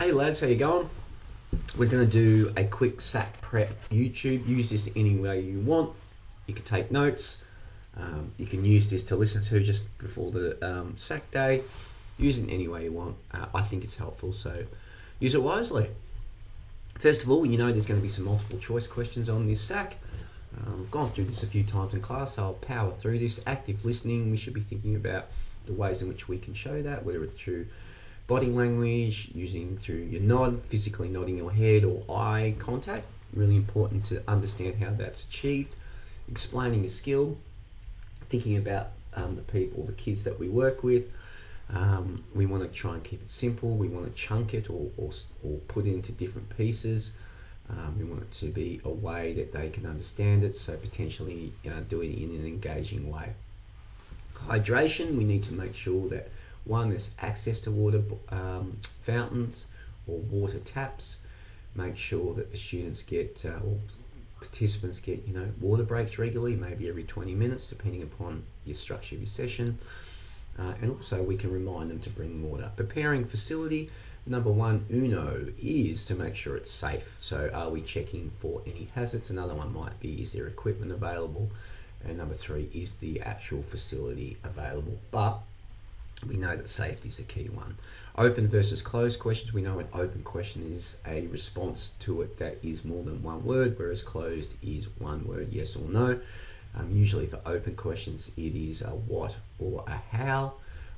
Hey lads, how you going? We're going to do a quick Sac Prep YouTube. Use this any way you want. You can take notes. You can use this to listen to just before the Sac day. Use it any way you want. I think it's helpful, so use it wisely. First of all, you know there's going to be some multiple choice questions on this Sac. I've gone through this a few times in class, so I'll power through this. Active listening, we should be thinking about the ways in which we can show that, whether it's through body language, using through your nod, physically nodding your head, or eye contact. Really important to understand how that's achieved. Explaining a skill, thinking about the kids that we work with. We want to try and keep it simple. We want to chunk it or put it into different pieces. We want it to be a way that they can understand it, so potentially do it in an engaging way. Hydration, we need to make sure that one, there's access to water fountains or water taps. Make sure that the students get or participants get water breaks regularly, maybe every 20 minutes depending upon your structure of your session. And also we can remind them to bring water. Preparing facility, number one is to make sure it's safe. So are we checking for any hazards? Another one might be, is there equipment available? And number three, is the actual facility available? But we know that safety is a key one. Open versus closed questions. We know an open question is a response to it that is more than one word, whereas closed is one word, yes or no. Usually for open questions, it is a what or a how,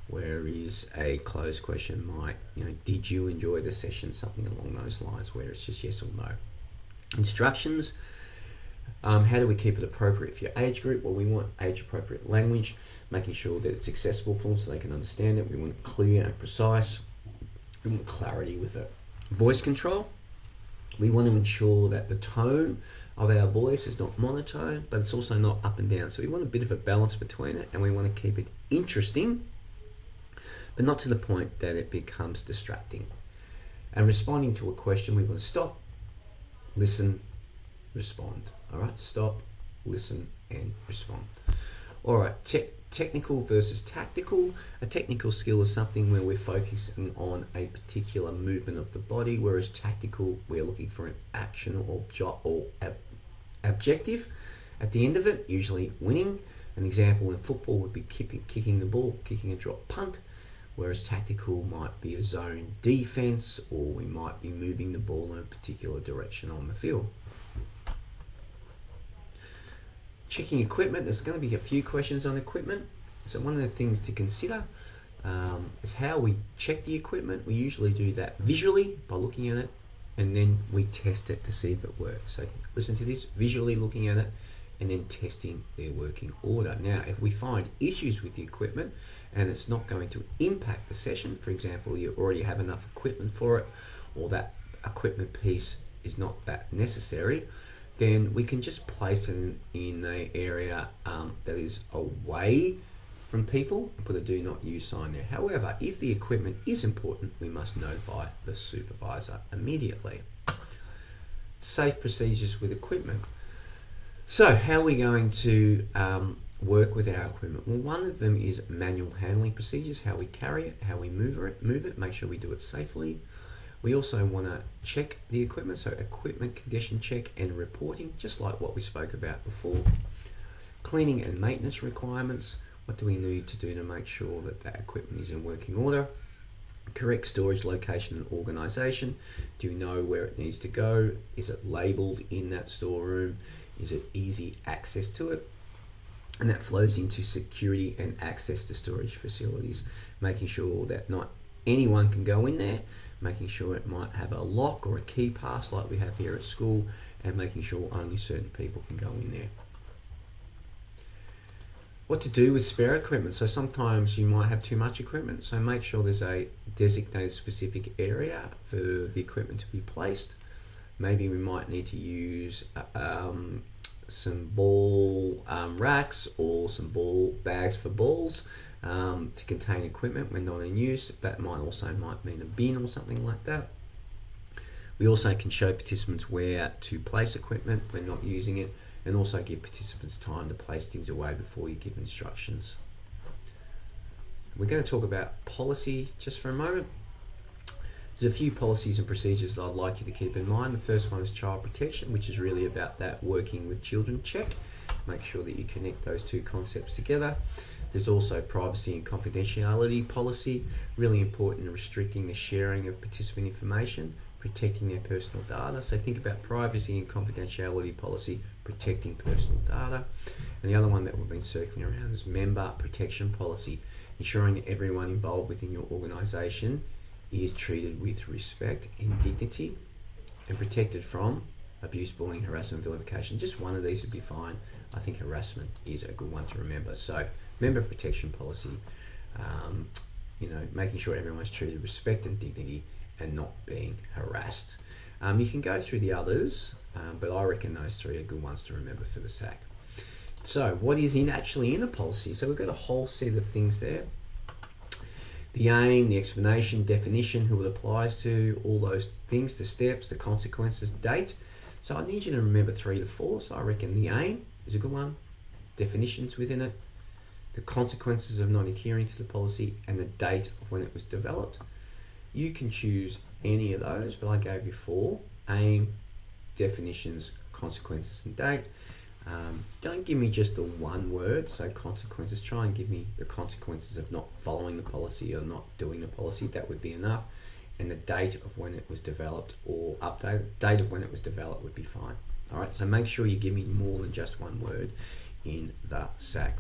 whereas a closed question might, did you enjoy the session? Something along those lines, where it's just yes or no. Instructions. How do we keep it appropriate for your age group? Well, we want age-appropriate language, making sure that it's accessible for them so they can understand it. We want it clear and precise. We want clarity with it. Voice control. We want to ensure that the tone of our voice is not monotone, but it's also not up and down. So we want a bit of a balance between it, and we want to keep it interesting, but not to the point that it becomes distracting. And responding to a question, we want to stop, listen, respond. All right, stop, listen, and respond. All right, technical versus tactical. A technical skill is something where we're focusing on a particular movement of the body, whereas tactical, we're looking for an action or objective at the end of it, usually winning. An example in football would be kicking the ball, kicking a drop punt, whereas tactical might be a zone defense, or we might be moving the ball in a particular direction on the field. Checking equipment, there's going to be a few questions on equipment. So one of the things to consider is how we check the equipment. We usually do that visually by looking at it, and then we test it to see if it works. So listen to this, visually looking at it and then testing their working order. Now, if we find issues with the equipment and it's not going to impact the session, for example, you already have enough equipment for it, or that equipment piece is not that necessary, then we can just place it in an area that is away from people and put a do not use sign there. However, if the equipment is important, we must notify the supervisor immediately. Safe procedures with equipment. So how are we going to work with our equipment? Well, one of them is manual handling procedures, how we carry it, how we move it, make sure we do it safely. We also want to check the equipment, so equipment condition check and reporting, just like what we spoke about before. Cleaning and maintenance requirements. What do we need to do to make sure that that equipment is in working order? Correct storage location and organization. Do you know where it needs to go? Is it labeled in that storeroom? Is it easy access to it? And that flows into security and access to storage facilities, making sure that not anyone can go in there, making sure it might have a lock or a key pass like we have here at school, and making sure only certain people can go in there. What to do with spare equipment. So sometimes you might have too much equipment, so make sure there's a designated specific area for the equipment to be placed. Maybe we might need to use some ball racks or some ball bags for balls to contain equipment when not in use. That might mean a bin or something like that. We also can show participants where to place equipment when not using it, and also give participants time to place things away before you give instructions. We're going to talk about policy just for a moment. There's a few policies and procedures that I'd like you to keep in mind. The first one is child protection, which is really about that working with children check. Make sure that you connect those two concepts together. There's also privacy and confidentiality policy, really important in restricting the sharing of participant information, protecting their personal data. So think about privacy and confidentiality policy, protecting personal data. And the other one that we've been circling around is member protection policy, ensuring that everyone involved within your organisation is treated with respect and dignity and protected from abuse, bullying, harassment, vilification. Just one of these would be fine. I think harassment is a good one to remember. So member protection policy, making sure everyone's treated with respect and dignity and not being harassed. You can go through the others, but I reckon those three are good ones to remember for the SAC. So what is actually in a policy? So we've got a whole set of things there. The aim, the explanation, definition, who it applies to, all those things, the steps, the consequences, date. So I need you to remember 3 to 4. So I reckon the aim is a good one, definitions within it, the consequences of not adhering to the policy, and the date of when it was developed. You can choose any of those, but I gave you 4: aim, definitions, consequences, and date. Don't give me just the one word, so consequences. Try and give me the consequences of not following the policy or not doing the policy. That would be enough. And the date of when it was developed or updated. Date of when it was developed would be fine. All right, so make sure you give me more than just one word in the SAC.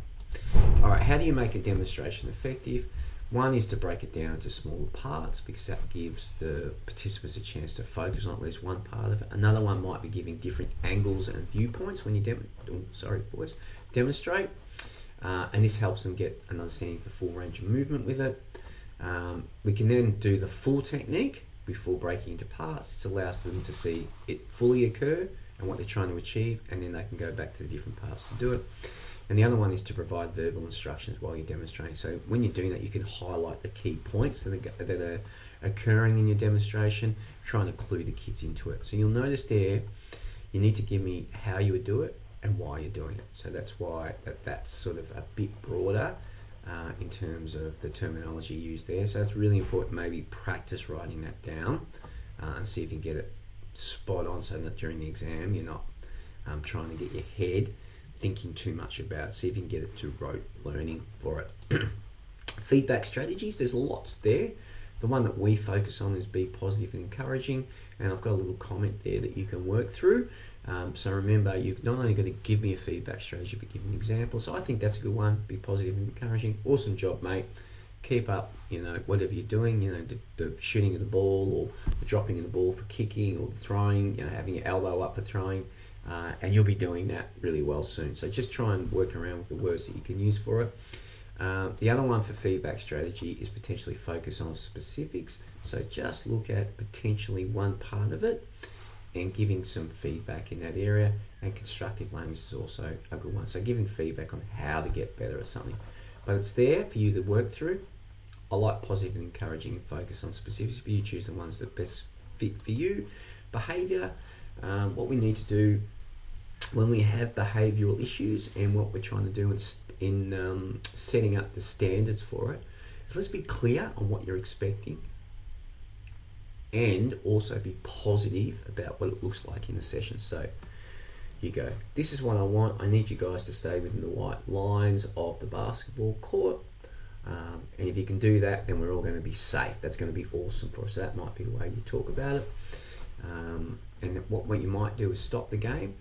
All right, how do you make a demonstration effective? One is to break it down into smaller parts, because that gives the participants a chance to focus on at least one part of it. Another one might be giving different angles and viewpoints when you demonstrate. And this helps them get an understanding of the full range of movement with it. We can then do the full technique before breaking into parts. This allows them to see it fully occur and what they're trying to achieve, and then they can go back to the different parts to do it. And the other one is to provide verbal instructions while you're demonstrating. So when you're doing that, you can highlight the key points that are occurring in your demonstration, trying to clue the kids into it. So you'll notice there, you need to give me how you would do it and why you're doing it. So that's why that's sort of a bit broader in terms of the terminology used there. So it's really important. Maybe practice writing that down and see if you can get it spot on, so that during the exam you're not trying to get your head thinking too much about it. See if you can get it to rote learning for it. Feedback strategies, there's lots there. The one that we focus on is be positive and encouraging, and I've got a little comment there that you can work through. So remember, you've not only got to give me a feedback strategy, but give me an example. So I think that's a good one. Be positive and encouraging. Awesome job, mate. Keep up, whatever you're doing, the shooting of the ball, or the dropping of the ball for kicking, or the throwing, having your elbow up for throwing. And you'll be doing that really well soon. So just try and work around with the words that you can use for it. The other one for feedback strategy is potentially focus on specifics. So just look at potentially one part of it and giving some feedback in that area. And constructive language is also a good one. So giving feedback on how to get better at something. But it's there for you to work through. I like positive and encouraging and focus on specifics, but you choose the ones that best fit for you. Behaviour, what we need to do when we have behavioural issues, and what we're trying to do in setting up the standards for it, is let's be clear on what you're expecting, and also be positive about what it looks like in the session. So you go, this is what I want. I need you guys to stay within the white lines of the basketball court. And if you can do that, then we're all going to be safe. That's going to be awesome for us. So that might be the way you talk about it. And what you might do is stop the game,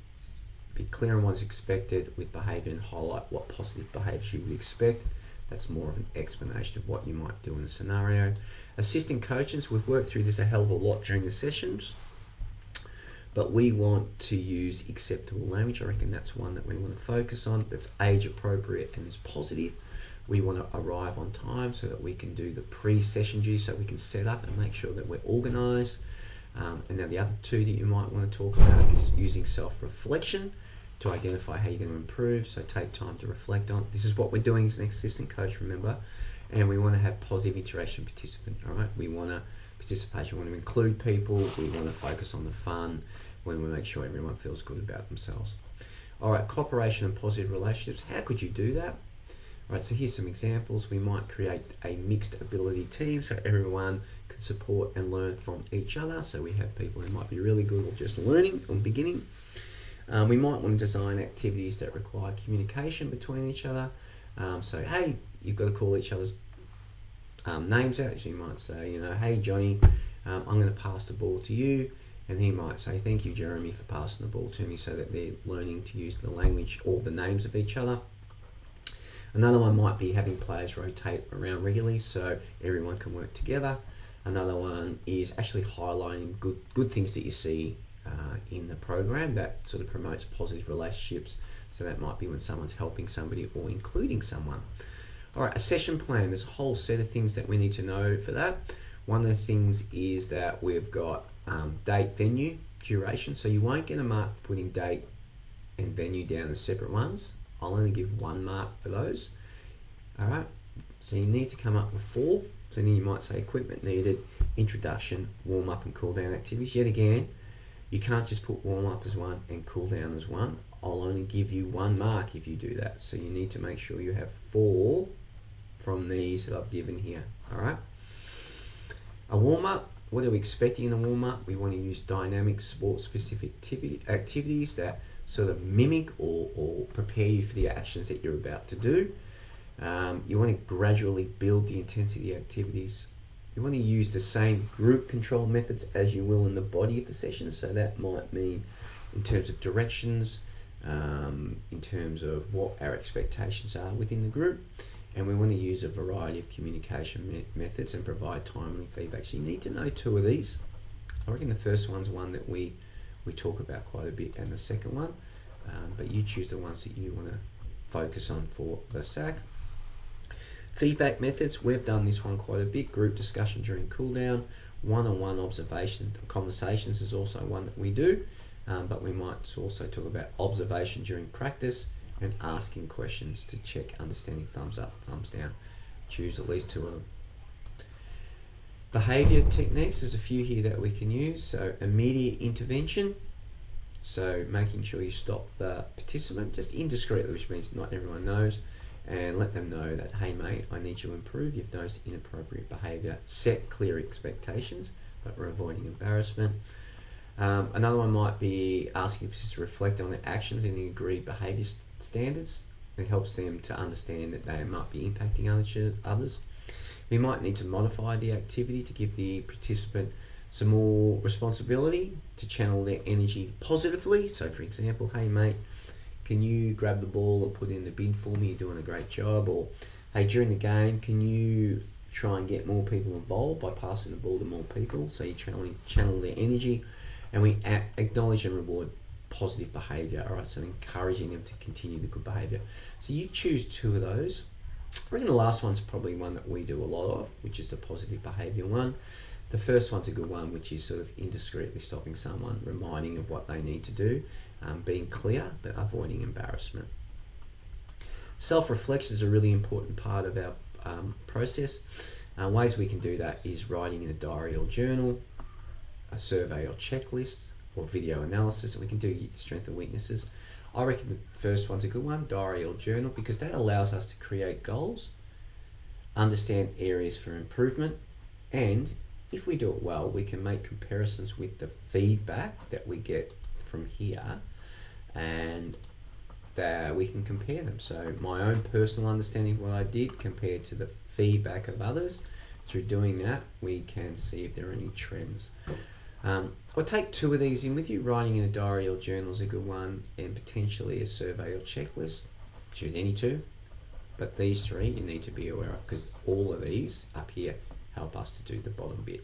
be clear on what's expected with behaviour, and highlight what positive behaviours you would expect. That's more of an explanation of what you might do in a scenario. Assistant coaches, we've worked through this a hell of a lot during the sessions, but we want to use acceptable language. I reckon that's one that we want to focus on, that's age appropriate and is positive. We want to arrive on time so that we can do the pre-session duties, so we can set up and make sure that we're organised. And now the other two that you might want to talk about is using self-reflection to identify how you're going to improve. So take time to reflect on. This is what we're doing as an assistant coach, remember. And we want to have positive interaction participant, all right? We want to participation, we want to include people, we want to focus on the fun, we want to make sure everyone feels good about themselves. All right, cooperation and positive relationships. How could you do that? Right, so here's some examples. We might create a mixed ability team so everyone can support and learn from each other. So we have people who might be really good or just learning or beginning. We might want to design activities that require communication between each other. So, hey, you've got to call each other's names out. So you might say, you know, hey, Johnny, I'm going to pass the ball to you. And he might say, thank you, Jeremy, for passing the ball to me, so that they're learning to use the language or the names of each other. Another one might be having players rotate around regularly so everyone can work together. Another one is actually highlighting good things that you see in the program that sort of promotes positive relationships. So that might be when someone's helping somebody or including someone. All right, a session plan. There's a whole set of things that we need to know for that. One of the things is that we've got date, venue, duration. So you won't get a mark for putting date and venue down as separate ones. I'll only give 1 mark for those. All right, so you need to come up with 4. So then you might say equipment needed, introduction, warm up and cool down activities. Yet again, you can't just put warm up as 1 and cool down as 1. I'll only give you 1 mark if you do that. So you need to make sure you have 4 from these that I've given here. All right. A warm up. What are we expecting in a warm up? We want to use dynamic sport-specific activities that sort of mimic or prepare you for the actions that you're about to do. You want to gradually build the intensity activities. You want to use the same group control methods as you will in the body of the session. So that might mean in terms of directions, in terms of what our expectations are within the group. And we want to use a variety of communication methods and provide timely feedback. So you need to know 2 of these. I reckon the first one's one that we talk about quite a bit, and the second one, but you choose the ones that you want to focus on for the SAC. Feedback methods, we've done this one quite a bit. Group discussion during cool down, one-on-one observation conversations is also one that we do, but we might also talk about observation during practice and asking questions to check understanding. Thumbs up, thumbs down. Choose at least 2 of them. Behaviour techniques, there's a few here that we can use. So immediate intervention, so making sure you stop the participant just indiscreetly, which means not everyone knows, and let them know that, hey mate, I need you to improve, you've noticed inappropriate behaviour. Set clear expectations, but we're avoiding embarrassment. Another one might be asking participants to reflect on their actions and the agreed behaviour standards. It helps them to understand that they might be impacting others. We might need to modify the activity to give the participant some more responsibility to channel their energy positively. So for example, hey mate, can you grab the ball and put it in the bin for me? You're doing a great job. Or hey, during the game, can you try and get more people involved by passing the ball to more people? So you channel their energy, and we acknowledge and reward positive behaviour. All right, so encouraging them to continue the good behaviour. So you choose 2 of those. I reckon the last one's probably one that we do a lot of, which is the positive behaviour one. The first one's a good one, which is sort of indiscreetly stopping someone, reminding of what they need to do, being clear but avoiding embarrassment. Self-reflection is a really important part of our process. Ways we can do that is writing in a diary or journal, a survey or checklist, or video analysis, and we can do strengths and weaknesses. I reckon the first one's a good one, diary or journal, because that allows us to create goals, understand areas for improvement, and if we do it well, we can make comparisons with the feedback that we get from here, and that we can compare them. So my own personal understanding of what I did compared to the feedback of others, through doing that, we can see if there are any trends. I'll take 2 of these in with you. Writing in a diary or journal is a good one, and potentially a survey or checklist. Choose any 2, but these 3 you need to be aware of, because all of these up here help us to do the bottom bit.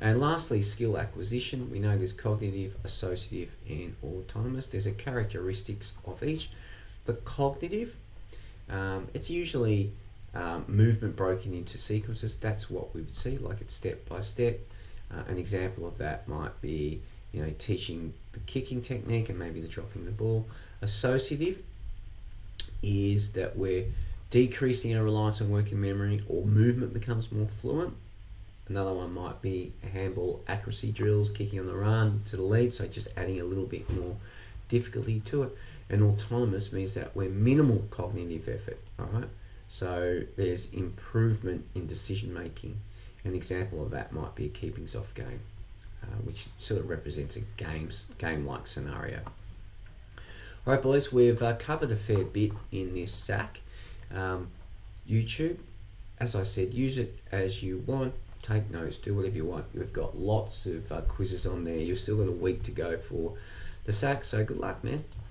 And lastly, skill acquisition. We know there's cognitive, associative, and autonomous. There's a characteristics of each. The cognitive, it's usually movement broken into sequences. That's what we would see, like it's step by step. An example of that might be, teaching the kicking technique and maybe the dropping the ball. Associative is that we're decreasing our reliance on working memory, or movement becomes more fluent. Another one might be handball accuracy drills, kicking on the run to the lead, so just adding a little bit more difficulty to it. And autonomous means that we're minimal cognitive effort, all right? So there's improvement in decision making. An example of that might be a keepings off game, which sort of represents a game-like scenario. All right, boys, we've covered a fair bit in this SAC. YouTube, as I said, use it as you want. Take notes, do whatever you want. We've got lots of quizzes on there. You've still got a week to go for the SAC, so good luck, man.